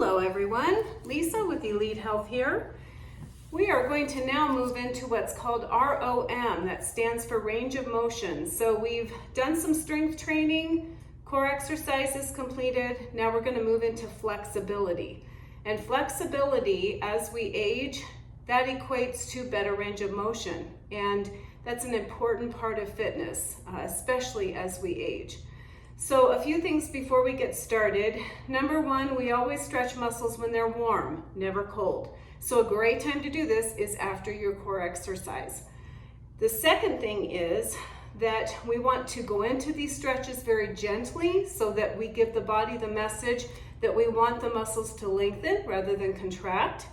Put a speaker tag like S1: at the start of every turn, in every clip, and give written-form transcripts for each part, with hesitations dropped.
S1: Hello everyone, Lisa with Elite Health here. We are going to now move into what's called ROM, that stands for range of motion. So we've done some strength training, core exercises completed. Now we're going to move into flexibility. And flexibility, as we age, that equates to better range of motion. And that's an important part of fitness, especially as we age. So a few things before we get started. Number one, we always stretch muscles when they're warm, never cold. So a great time to do this is after your core exercise. The second thing is that we want to go into these stretches very gently so that we give the body the message that we want the muscles to lengthen rather than contract.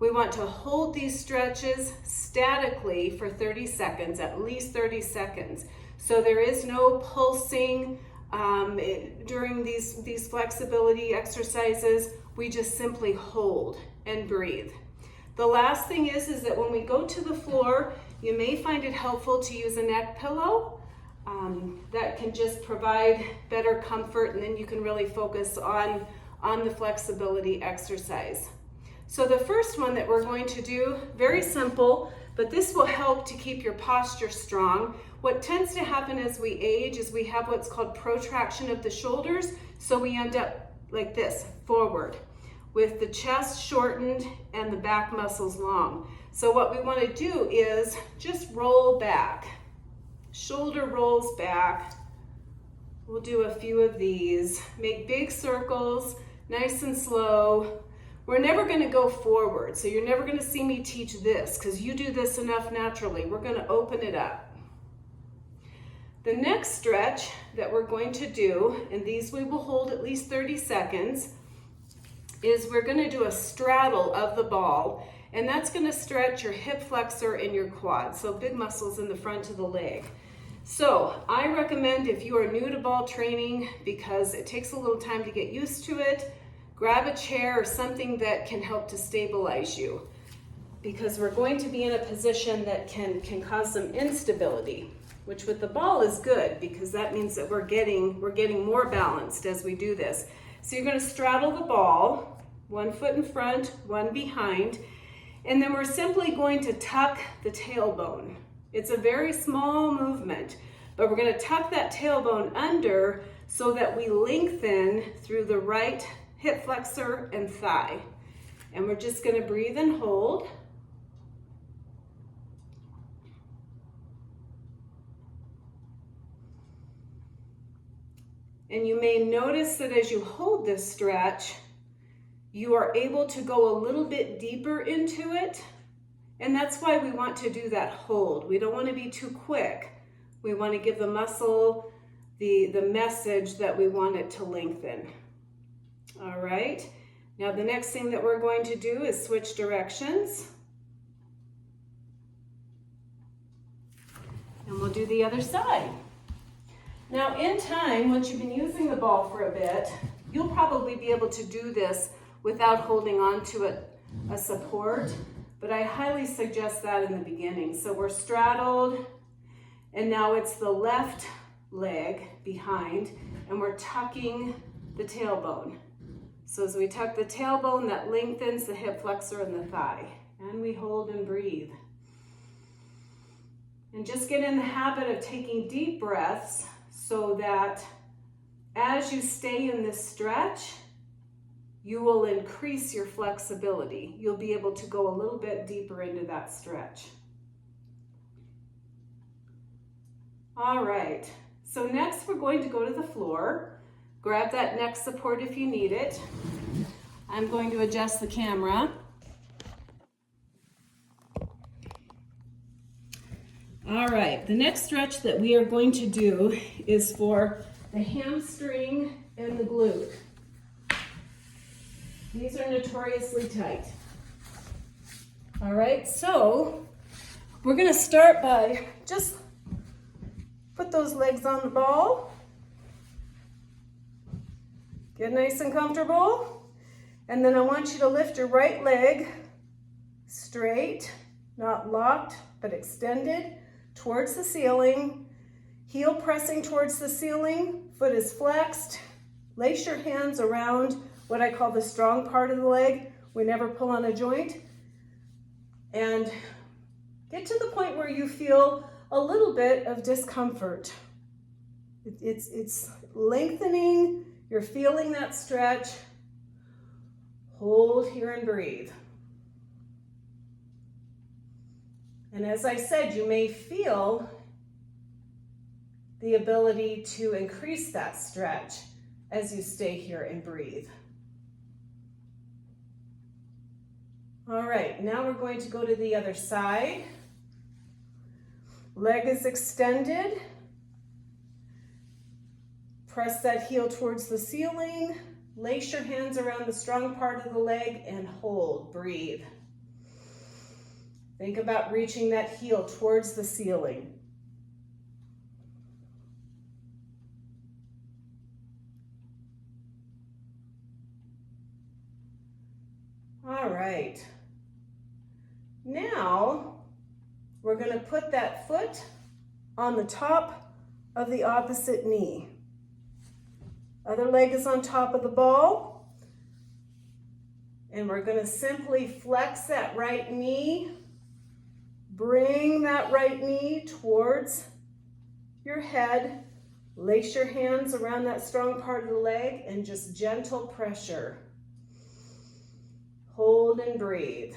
S1: We want to hold these stretches statically for 30 seconds, at least 30 seconds. So there is no pulsing during these flexibility exercises. We just simply hold and breathe. The last thing is that when we go to the floor, you may find it helpful to use a neck pillow. That can just provide better comfort, and then you can really focus on the flexibility exercise. So the first one that we're going to do, very simple, but this will help to keep your posture strong. What tends to happen as we age is we have what's called protraction of the shoulders, so we end up like this, forward, with the chest shortened and the back muscles long. So what we want to do is just roll back. Shoulder rolls back. We'll do a few of these. Make big circles, nice and slow. We're never going to go forward, so you're never going to see me teach this because you do this enough naturally. We're going to open it up. The next stretch that we're going to do, and these we will hold at least 30 seconds, is we're going to do a straddle of the ball, and that's going to stretch your hip flexor and your quad, so big muscles in the front of the leg. So I recommend, if you are new to ball training, because it takes a little time to get used to it, grab a chair or something that can help to stabilize you, because we're going to be in a position that can cause some instability, which with the ball is good because that means that we're getting more balanced as we do this. So you're going to straddle the ball, one foot in front, one behind, and then we're simply going to tuck the tailbone. It's a very small movement, but we're going to tuck that tailbone under so that we lengthen through the right hip flexor and thigh. And we're just going to breathe and hold. And you may notice that as you hold this stretch, you are able to go a little bit deeper into it. And that's why we want to do that hold. We don't want to be too quick. We want to give the muscle the message that we want it to lengthen. All right. Now the next thing that we're going to do is switch directions. And we'll do the other side. Now in time, once you've been using the ball for a bit, you'll probably be able to do this without holding on to a support, but I highly suggest that in the beginning. So we're straddled, and now it's the left leg behind, and we're tucking the tailbone. So as we tuck the tailbone, that lengthens the hip flexor and the thigh, and we hold and breathe. And just get in the habit of taking deep breaths, so that as you stay in this stretch, you will increase your flexibility. You'll be able to go a little bit deeper into that stretch. All right, so next we're going to go to the floor. Grab that neck support if you need it. I'm going to adjust the camera. All right, the next stretch that we are going to do is for the hamstring and the glute. These are notoriously tight. All right, so we're going to start by just put those legs on the ball. Get nice and comfortable. And then I want you to lift your right leg straight, not locked, but extended towards the ceiling. Heel pressing towards the ceiling, foot is flexed. Lace your hands around what I call the strong part of the leg. We never pull on a joint. And get to the point where you feel a little bit of discomfort. It's lengthening, you're feeling that stretch. Hold here and breathe. And as I said, you may feel the ability to increase that stretch as you stay here and breathe. All right, now we're going to go to the other side. Leg is extended. Press that heel towards the ceiling. Lace your hands around the strong part of the leg and hold, breathe. Think about reaching that heel towards the ceiling. All right. Now, we're going to put that foot on the top of the opposite knee. Other leg is on top of the ball. And we're going to simply flex that right knee. Bring that right knee towards your head. Lace your hands around that strong part of the leg and just gentle pressure. Hold and breathe.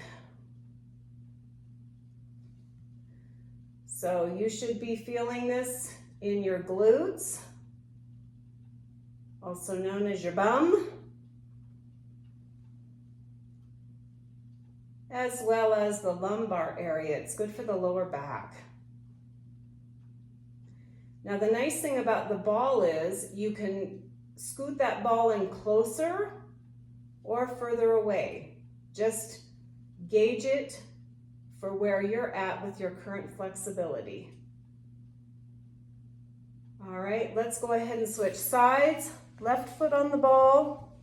S1: So you should be feeling this in your glutes, also known as your bum, as well as the lumbar area. It's good for the lower back. Now the nice thing about the ball is you can scoot that ball in closer or further away. Just gauge it for where you're at with your current flexibility. All right, let's go ahead and switch sides. Left foot on the ball,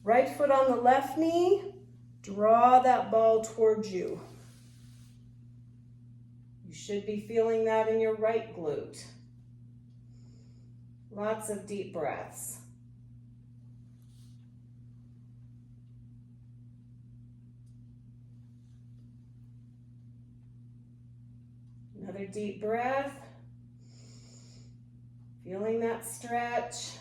S1: right foot on the left knee. Draw that ball towards you. You should be feeling that in your right glute. Lots of deep breaths. Another deep breath. Feeling that stretch.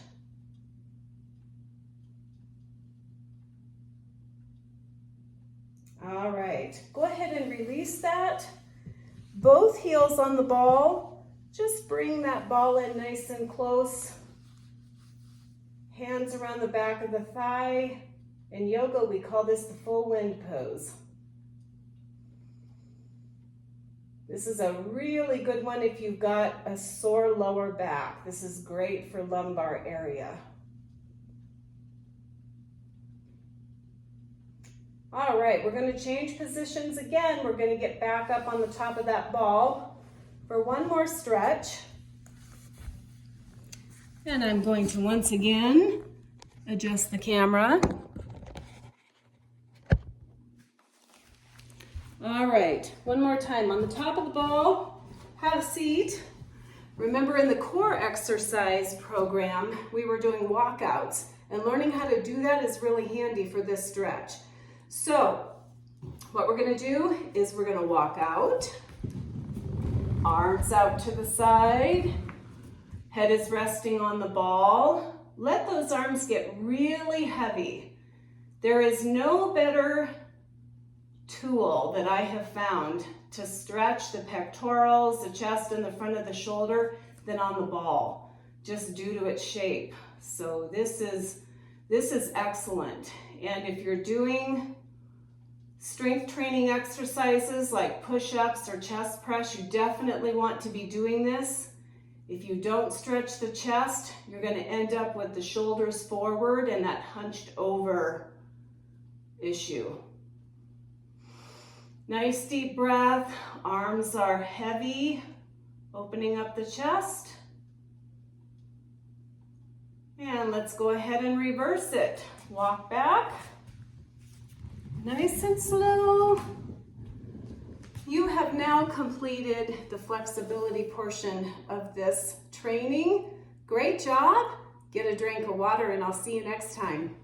S1: All right, go ahead and release that. Both heels on the ball. Just bring that ball in nice and close. Hands around the back of the thigh. In yoga, we call this the full wind pose. This is a really good one if you've got a sore lower back. This is great for lumbar area. All right, we're going to change positions again. We're going to get back up on the top of that ball for one more stretch. And I'm going to once again adjust the camera. All right, one more time. On the top of the ball, have a seat. Remember in the core exercise program, we were doing walkouts, and learning how to do that is really handy for this stretch. So what we're gonna do is we're gonna walk out, arms out to the side, head is resting on the ball. Let those arms get really heavy. There is no better tool that I have found to stretch the pectorals, the chest, and the front of the shoulder than on the ball, just due to its shape. So this is excellent. And if you're doing strength training exercises like push-ups or chest press, you definitely want to be doing this. If you don't stretch the chest, you're going to end up with the shoulders forward and that hunched over issue. Nice deep breath, arms are heavy, opening up the chest. And let's go ahead and reverse it. Walk back, nice and slow. You have now completed the flexibility portion of this training. Great job. Get a drink of water and I'll see you next time.